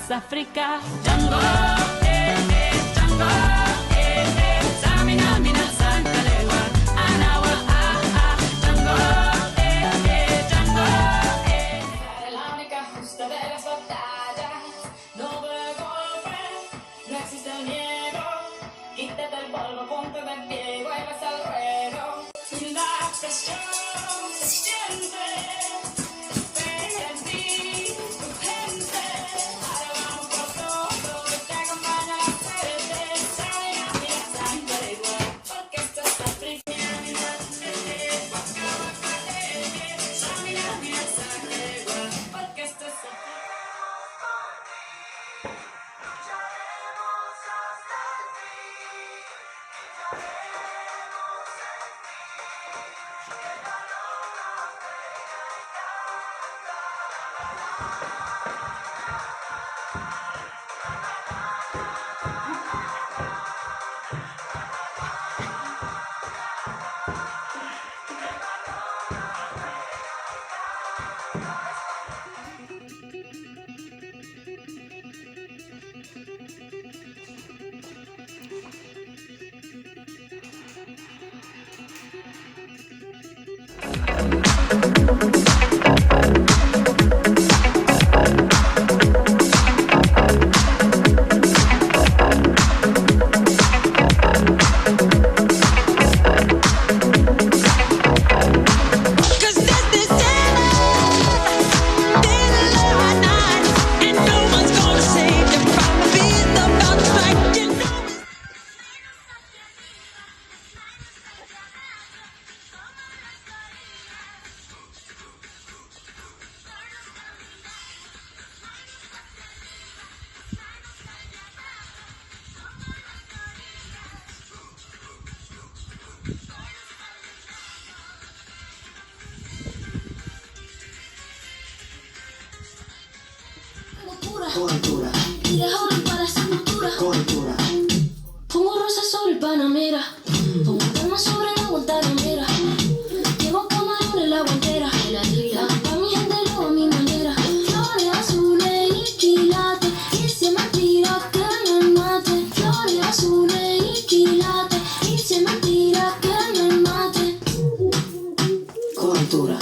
África. Django, Django, Samina, Mina, Santalewa, Anawa, Django, Django. Eres la única justa de las batallas, no veo golpe, no existe el miedo. Quítate el polvo, ponte de pie, vuelves al ruedo. Sin la obsesión, siente. Coventura. Tira joven para esa cultura. Coventura. Pongo rosas sobre el Panamera. Pongo palmas sobre la Guantanamera. Llevo camarón en la guantera. La pa' mi gente luego a mi manera. Flores azules y quilates. Y se me tira que me mate. Flores azules y quilates. Y se me tira que me mate. Coventura.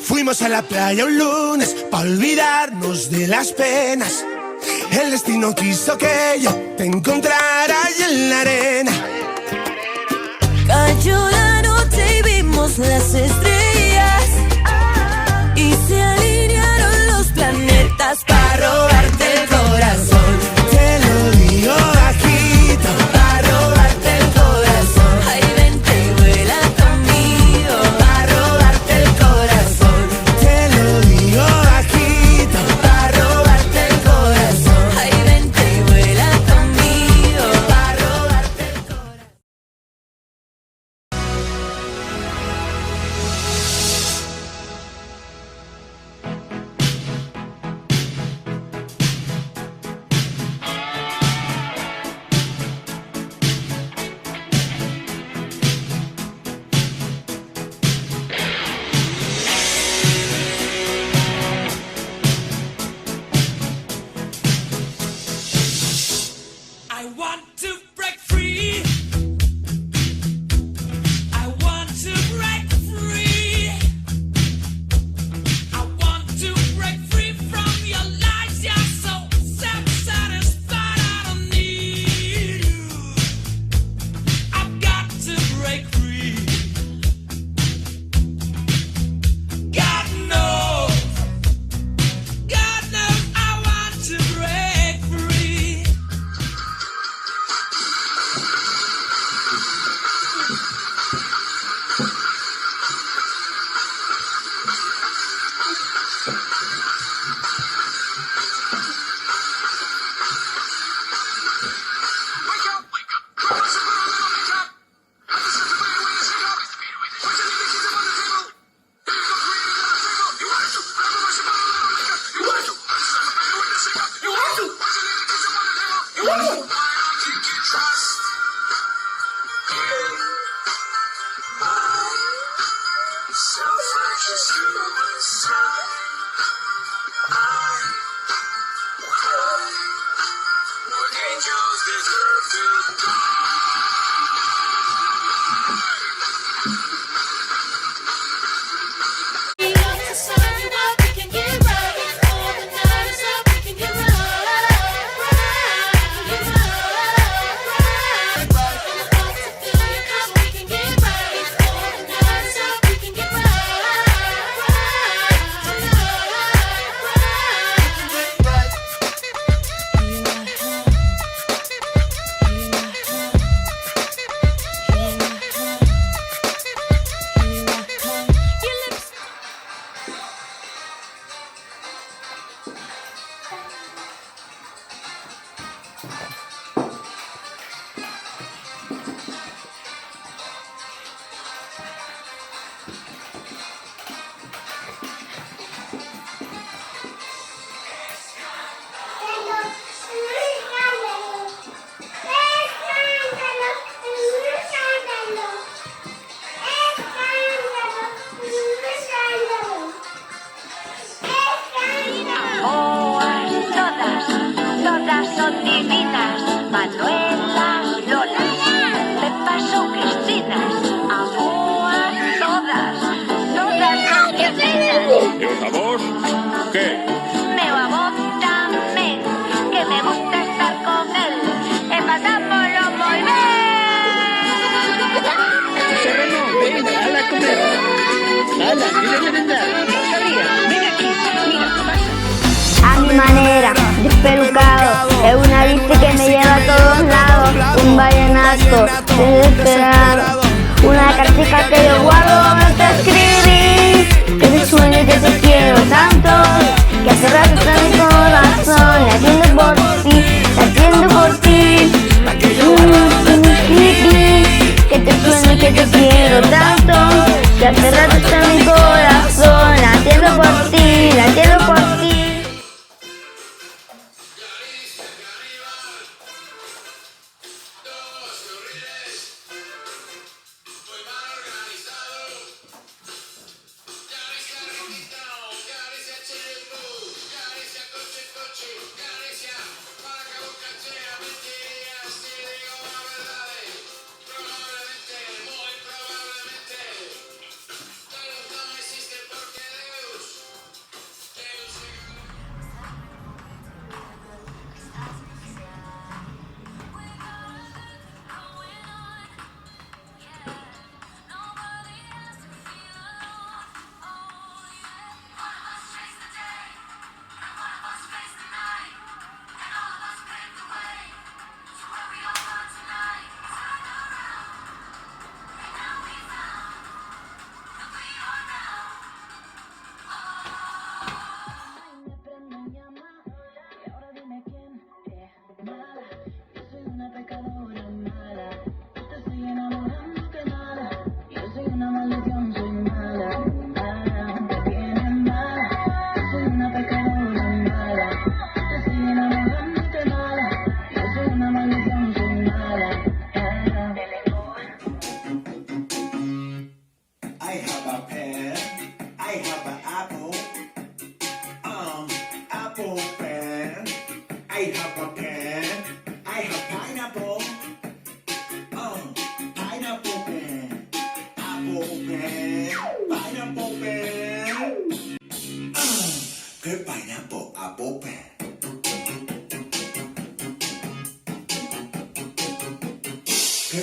Fuimos a la playa un lunes para olvidarnos de las penas. El destino quiso que yo te encontrara ahí en la arena. Cayó la noche y vimos las estrellas y se ¿Qué? Me va a gustar, que me gusta estar con él. Pasámoslo muy bien. Serrano, ven, hala a comer. Hala, quiero merendar. Rosalía, ven aquí. Mira, pasa. A mi manera, despelucado, es una bici que me lleva a todos lados. Un vallenato desesperado, una cartica que yo guardo donde te escribí. Que te sueño y que te quiero tanto, que hace rato está en mi corazón, latiendo por ti, latiendo por ti. Que te sueño y que te quiero tanto, que hace rato está en mi corazón, latiendo por ti, latiendo por ti. Que pineapple apple pen. Que